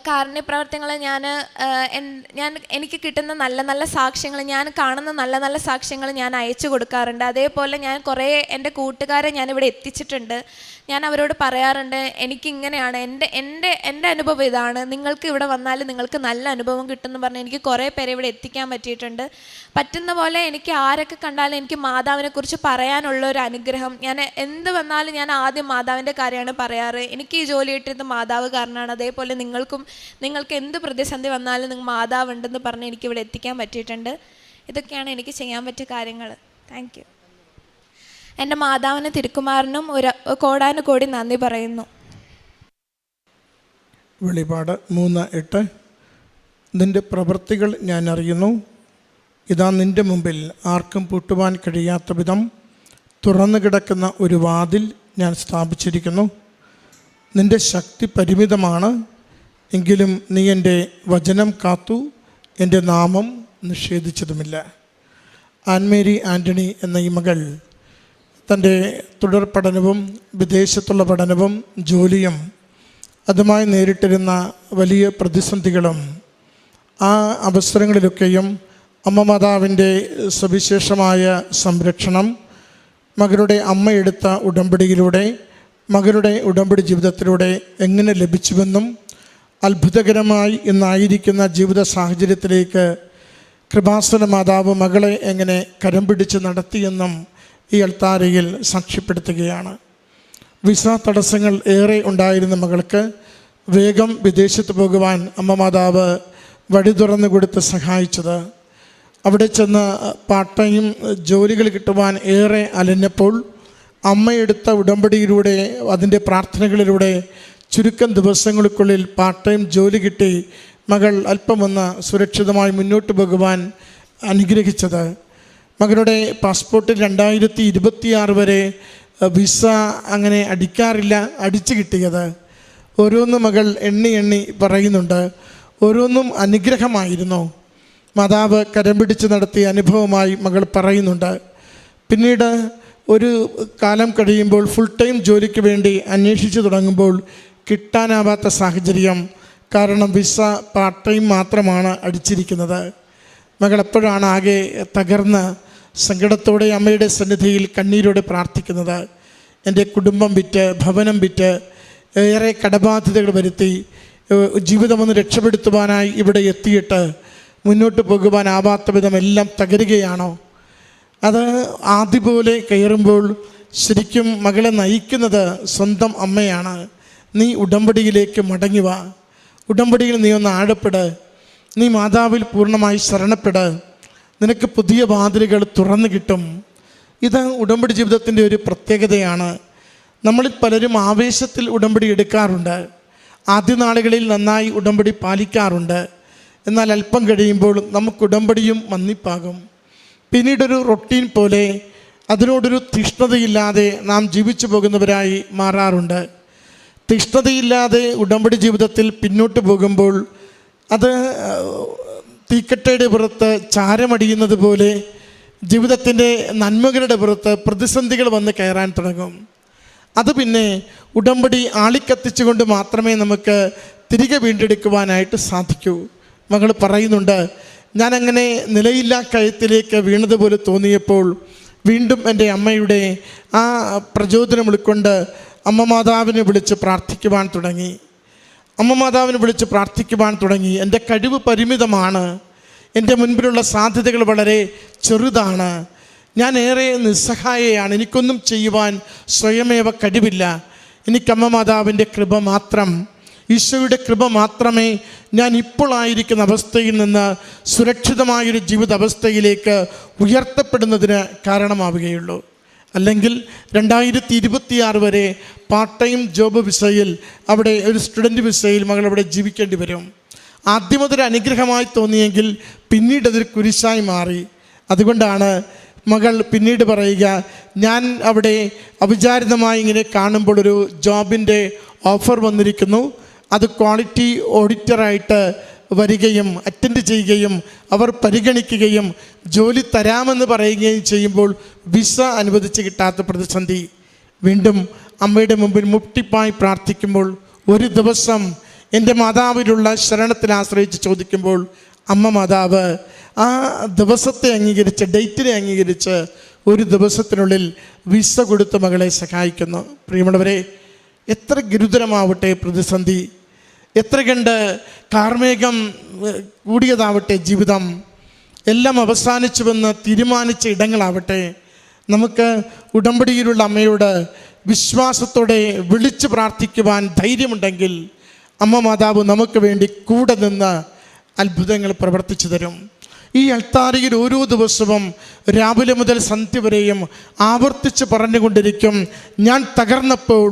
കാരുണ്യപ്രവർത്തനങ്ങൾ എനിക്ക് കിട്ടുന്ന നല്ല നല്ല സാക്ഷ്യങ്ങൾ, ഞാൻ കാണുന്ന നല്ല നല്ല സാക്ഷ്യങ്ങൾ ഞാൻ അയച്ചു കൊടുക്കാറുണ്ട്. അതേപോലെ ഞാൻ കുറേ എൻ്റെ കൂട്ടുകാരെ ഞാനിവിടെ എത്തിച്ചിട്ടുണ്ട്. ഞാൻ അവരോട് പറയാറുണ്ട്, എനിക്കിങ്ങനെയാണ്, എൻ്റെ അനുഭവം ഇതാണ്, നിങ്ങൾക്ക് ഇവിടെ വന്നാൽ നിങ്ങൾക്ക് നല്ല അനുഭവം കിട്ടുമെന്ന് പറഞ്ഞ് എനിക്ക് കുറേ പേരെ ഇവിടെ എത്തിക്കാൻ പറ്റിയിട്ടുണ്ട്. പറ്റുന്ന പോലെ എനിക്ക് ആരൊക്കെ കണ്ടാലും എനിക്ക് മാതാവിനെക്കുറിച്ച് പറയാനുള്ളൊരു അനുഗ്രഹം. ഞാൻ എന്ത് വന്നാലും ഞാൻ ആദ്യം മാതാവിൻ്റെ കാര്യമാണ് പറയാറ്. എനിക്ക് ഈ ജോലി കിട്ടിയത് മാതാവ് കാരണമാണ്. അതേപോലെ നിങ്ങൾക്ക് എന്ത് പ്രതിസന്ധി വന്നാലും നിങ്ങൾ മാതാവുണ്ടെന്ന് പറഞ്ഞ് എനിക്കിവിടെ എത്തിക്കാൻ പറ്റിയിട്ടുണ്ട്. ഇതൊക്കെയാണ് എനിക്ക് ചെയ്യാൻ പറ്റിയ കാര്യങ്ങൾ. Thank you. എൻ്റെ മാതാവിന് തിരുക്കുമാരനും കോടാനുകോടി നന്ദി പറയുന്നു. വെളിപാട് 3:8. നിൻ്റെ പ്രവൃത്തികൾ ഞാൻ അറിയുന്നു, ഇതാ നിൻ്റെ മുമ്പിൽ ആർക്കും പൂട്ടുവാൻ കഴിയാത്ത വിധം തുറന്നു കിടക്കുന്ന ഒരു വാതിൽ ഞാൻ സ്ഥാപിച്ചിരിക്കുന്നു. നിൻ്റെ ശക്തി പരിമിതമാണ്, എങ്കിലും നീ എൻ്റെ വചനം കാത്തു, എൻ്റെ നാമം നിഷേധിച്ചതുമില്ല. ആൻമേരി ആൻ്റണി എന്ന ഈ മകൾ തൻ്റെ തുടർ പഠനവും വിദേശത്തുള്ള പഠനവും ജോലിയും അതുമായി നേരിട്ടിരുന്ന വലിയ പ്രതിസന്ധികളും ആ അവസരങ്ങളിലൊക്കെയും അമ്മ മാതാവിൻ്റെ സവിശേഷമായ സംരക്ഷണം മകളുടെ അമ്മയെടുത്ത ഉടമ്പടിയിലൂടെ മകളുടെ ഉടമ്പടി ജീവിതത്തിലൂടെ എങ്ങനെ ലഭിച്ചുവെന്നും അത്ഭുതകരമായി ഇന്നായിരിക്കുന്ന ജീവിത സാഹചര്യത്തിലേക്ക് കൃപാസന മാതാവ് മകളെ എങ്ങനെ കരം പിടിച്ച് നടത്തിയെന്നും ഈ അൾത്താരയിൽ സാക്ഷ്യപ്പെടുത്തുകയാണ്. വിസ തടസ്സങ്ങൾ ഏറെ ഉണ്ടായിരുന്ന മകൾക്ക് വേഗം വിദേശത്ത് പോകുവാൻ അമ്മ മാതാവ് വഴി തുറന്നു കൊടുത്ത് സഹായിച്ചത്. അവിടെ ചെന്ന് പാർട്ട് ടൈം ജോലികൾ കിട്ടുവാൻ ഏറെ അലഞ്ഞപ്പോൾ അമ്മയെടുത്ത ഉടമ്പടിയിലൂടെ അതിൻ്റെ പ്രാർത്ഥനകളിലൂടെ ചുരുക്കം ദിവസങ്ങൾക്കുള്ളിൽ പാർട്ട് ടൈം ജോലി കിട്ടി മകൾ അല്പമൊന്ന് സുരക്ഷിതമായി മുന്നോട്ട് പോകുവാൻ അനുഗ്രഹിച്ചത്. മകളുടെ പാസ്പോർട്ടിൽ 2026 വരെ വിസ അങ്ങനെ അടിക്കാറില്ല, അടിച്ചു കിട്ടിയത്. ഓരോന്നും മകൾ എണ്ണി പറയുന്നുണ്ട്. ഓരോന്നും അനുഗ്രഹമായിരുന്നു. മാതാവ് കരം പിടിച്ച് നടത്തിയ അനുഭവമായി മകൾ പറയുന്നുണ്ട്. പിന്നീട് ഒരു കാലം കഴിയുമ്പോൾ ഫുൾ ടൈം ജോലിക്ക് വേണ്ടി അന്വേഷിച്ച് തുടങ്ങുമ്പോൾ കിട്ടാനാവാത്ത സാഹചര്യം. കാരണം വിസ പാർട്ട് ടൈം മാത്രമാണ് അടിച്ചിരിക്കുന്നത്. മകൾ എപ്പോഴാണ് ആകെ തകർന്ന് സങ്കടത്തോടെ അമ്മയുടെ സന്നിധിയിൽ കണ്ണീരോടെ പ്രാർത്ഥിക്കുന്നത്. എൻ്റെ കുടുംബം വിറ്റ്, ഭവനം വിറ്റ്, ഏറെ കടബാധ്യതകൾ വരുത്തി ജീവിതമൊന്ന് രക്ഷപ്പെടുത്തുവാനായി ഇവിടെ എത്തിയിട്ട് മുന്നോട്ട് പോകുവാനാവാത്ത വിധം എല്ലാം തകരുകയാണോ? അത് ആദ്യ പോലെ കയറുമ്പോൾ ശരിക്കും മകളെ നയിക്കുന്നത് സ്വന്തം അമ്മയാണ്. നീ ഉടമ്പടിയിലേക്ക് മടങ്ങി വാ, ഉടമ്പടിയിൽ നീ ഒന്ന് ആഴപ്പെട്, നീ മാതാവിൽ പൂർണ്ണമായി ശരണപ്പെട്, നിനക്ക് പുതിയ വാതിലുകൾ തുറന്നു കിട്ടും. ഇത് ഉടമ്പടി ജീവിതത്തിൻ്റെ ഒരു പ്രത്യേകതയാണ്. നമ്മളിൽ പലരും ആവേശത്തിൽ ഉടമ്പടി എടുക്കാറുണ്ട്, ആദ്യ നാളുകളിൽ നന്നായി ഉടമ്പടി പാലിക്കാറുണ്ട്. എന്നാൽ അല്പം കഴിയുമ്പോൾ നമുക്ക് ഉടമ്പടിയും മന്ദിപ്പാകും. പിന്നീടൊരു റൊട്ടീൻ പോലെ അതിനോടൊരു തീഷ്ണതയില്ലാതെ നാം ജീവിച്ചു പോകുന്നവരായി മാറാറുണ്ട്. തീഷ്ണതയില്ലാതെ ഉടമ്പടി ജീവിതത്തിൽ പിന്നോട്ട് പോകുമ്പോൾ അത് തീക്കട്ടയുടെ പുറത്ത് ചാരമടിയുന്നത് പോലെ ജീവിതത്തിൻ്റെ നന്മകളുടെ പുറത്ത് പ്രതിസന്ധികൾ വന്ന് കയറാൻ തുടങ്ങും. അത് പിന്നെ ഉടമ്പടി ആളിക്കത്തിച്ചുകൊണ്ട് മാത്രമേ നമുക്ക് തിരികെ വീണ്ടെടുക്കുവാനായിട്ട് സാധിക്കൂ. മകൾ പറയുന്നുണ്ട്, ഞാനങ്ങനെ നിലയില്ലാ കയത്തിലേക്ക് വീണതുപോലെ തോന്നിയപ്പോൾ വീണ്ടും എൻ്റെ അമ്മയുടെ ആ പ്രചോദനം ഉൾക്കൊണ്ട് അമ്മ മാതാവിനെ വിളിച്ച് പ്രാർത്ഥിക്കുവാൻ തുടങ്ങി. അമ്മ മാതാവിനെ വിളിച്ച് പ്രാർത്ഥിക്കുവാൻ തുടങ്ങി. എൻ്റെ കഴിവ് പരിമിതമാണ്, എൻ്റെ മുൻപിലുള്ള സാധ്യതകൾ വളരെ ചെറുതാണ്, ഞാൻ ഏറെ നിസ്സഹായയാണ്, എനിക്കൊന്നും ചെയ്യുവാൻ സ്വയമേവ കഴിവില്ല, എനിക്കമ്മ മാതാവിൻ്റെ കൃപ മാത്രം, ഈശോയുടെ കൃപ മാത്രമേ ഞാൻ ഇപ്പോൾ ആയിരിക്കുന്ന അവസ്ഥയിൽ നിന്ന് സുരക്ഷിതമായൊരു ജീവിതാവസ്ഥയിലേക്ക് ഉയർത്തപ്പെടുന്നതിന് കാരണമാവുകയുള്ളൂ. അല്ലെങ്കിൽ 2026 വരെ പാർട്ട് ടൈം ജോബ് വിസയിൽ, അവിടെ ഒരു സ്റ്റുഡൻറ്റ് വിസയിൽ മകൾ അവിടെ ജീവിക്കേണ്ടി വരും. ആദ്യം അതൊരു അനുഗ്രഹമായി തോന്നിയെങ്കിൽ പിന്നീട് അതൊരു കുരിശായി മാറി. അതുകൊണ്ടാണ് മകൾ പിന്നീട് പറയുക, ഞാൻ അവിടെ അവിചാരിതമായി ഇങ്ങനെ കാണുമ്പോൾ ഒരു ജോബിൻ്റെ ഓഫർ വന്നിരിക്കുന്നു, അത് ക്വാളിറ്റി ഓഡിറ്ററായിട്ട് വരികയും അറ്റൻഡ് ചെയ്യുകയും അവർ പരിഗണിക്കുകയും ജോലി തരാമെന്ന് പറയുകയും ചെയ്യുമ്പോൾ വിസ അനുവദിച്ച് കിട്ടാത്ത പ്രതിസന്ധി. വീണ്ടും അമ്മയുടെ മുമ്പിൽ മുട്ടിപ്പായി പ്രാർത്ഥിക്കുമ്പോൾ ഒരു ദിവസം എൻ്റെ മാതാവിലുള്ള ശരണത്തിൽ ആശ്രയിച്ച് ചോദിക്കുമ്പോൾ അമ്മ മാതാവ് ആ ദിവസത്തെ അംഗീകരിച്ച്, ഡേറ്റിനെ അംഗീകരിച്ച് ഒരു ദിവസത്തിനുള്ളിൽ വിസ കൊടുത്ത് മകളെ സഹായിക്കുന്നു. പ്രിയമുള്ളവരെ, എത്ര ഗുരുതരമാവട്ടെ പ്രതിസന്ധി, എത്ര കണ്ട് കാർമേഘം കൂടിയതാവട്ടെ ജീവിതം, എല്ലാം അവസാനിച്ചുവെന്ന് തീരുമാനിച്ച ഇടങ്ങളാവട്ടെ, നമുക്ക് ഉടമ്പടിയിലുള്ള അമ്മയോട് വിശ്വാസത്തോടെ വിളിച്ച് പ്രാർത്ഥിക്കുവാൻ ധൈര്യമുണ്ടെങ്കിൽ അമ്മ മാതാവ് നമുക്ക് വേണ്ടി കൂടെ നിന്ന് അത്ഭുതങ്ങൾ പ്രവർത്തിച്ചു തരും. ഈ അൾത്താരയിൽ ഓരോ ദിവസവും രാവിലെ മുതൽ സന്ധ്യ വരെയും ആവർത്തിച്ച് പറഞ്ഞുകൊണ്ടിരിക്കും, ഞാൻ തകർന്നപ്പോൾ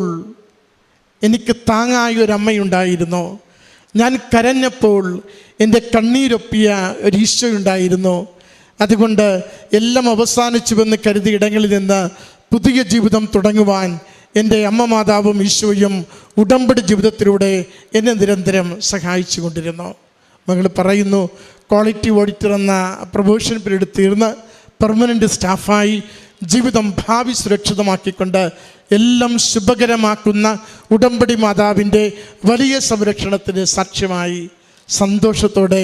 എനിക്ക് താങ്ങായൊരമ്മയുണ്ടായിരുന്നു, ഞാൻ കരഞ്ഞപ്പോൾ എൻ്റെ കണ്ണീരൊപ്പിയ ഒരു ഈശോയുണ്ടായിരുന്നു. അതുകൊണ്ട് എല്ലാം അവസാനിച്ചുവെന്ന് കരുതിയ ഇടങ്ങളിൽ നിന്ന് പുതിയ ജീവിതം തുടങ്ങുവാൻ എൻ്റെ അമ്മ മാതാവും ഈശോയും ഉടമ്പടി ജീവിതത്തിലൂടെ എന്നെ നിരന്തരം സഹായിച്ചു കൊണ്ടിരുന്നു. മകൾ പറയുന്നു, ക്വാളിറ്റി ഓഡിറ്റർ എന്ന പ്രൊമോഷൻ പീരീഡ് തീർന്ന് പെർമനൻ്റ് സ്റ്റാഫായി ജീവിതം ഭാവി സുരക്ഷിതമാക്കിക്കൊണ്ട് എല്ലാം ശുഭകരമാക്കുന്ന ഉടമ്പടി മാതാവിൻ്റെ വലിയ സംരക്ഷണത്തിന് സാക്ഷ്യമായി സന്തോഷത്തോടെ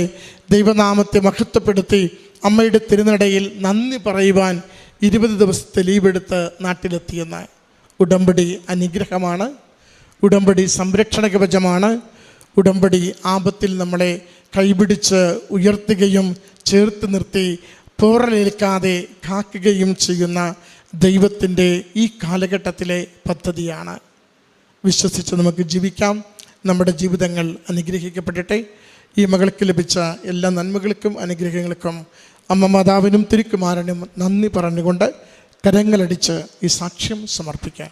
ദൈവനാമത്തെ മഹത്വപ്പെടുത്തി അമ്മയുടെ തിരുനടയിൽ നന്ദി പറയുവാൻ 20 ദിവസത്തെ ലീവെടുത്ത് നാട്ടിലെത്തിയെന്ന്. ഉടമ്പടി അനുഗ്രഹമാണ്, ഉടമ്പടി സംരക്ഷണ കവചമാണ്, ഉടമ്പടി ആപത്തിൽ നമ്മളെ കൈപിടിച്ച് ഉയർത്തുകയും ചേർത്ത് നിർത്തി പോറലേൽക്കാതെ കാക്കുകയും ചെയ്യുന്ന ദൈവത്തിൻ്റെ ഈ കാലഘട്ടത്തിലെ പദ്ധതിയാണ്. വിശ്വസിച്ച് നമുക്ക് ജീവിക്കാം. നമ്മുടെ ജീവിതങ്ങൾ അനുഗ്രഹിക്കപ്പെടട്ടെ. ഈ മകൾക്ക് ലഭിച്ച എല്ലാ നന്മകൾക്കും അനുഗ്രഹങ്ങൾക്കും അമ്മ മാതാവിനും തിരുക്കുമാരനും നന്ദി പറഞ്ഞുകൊണ്ട് കരങ്ങളടിച്ച് ഈ സാക്ഷ്യം സമർപ്പിക്കാം.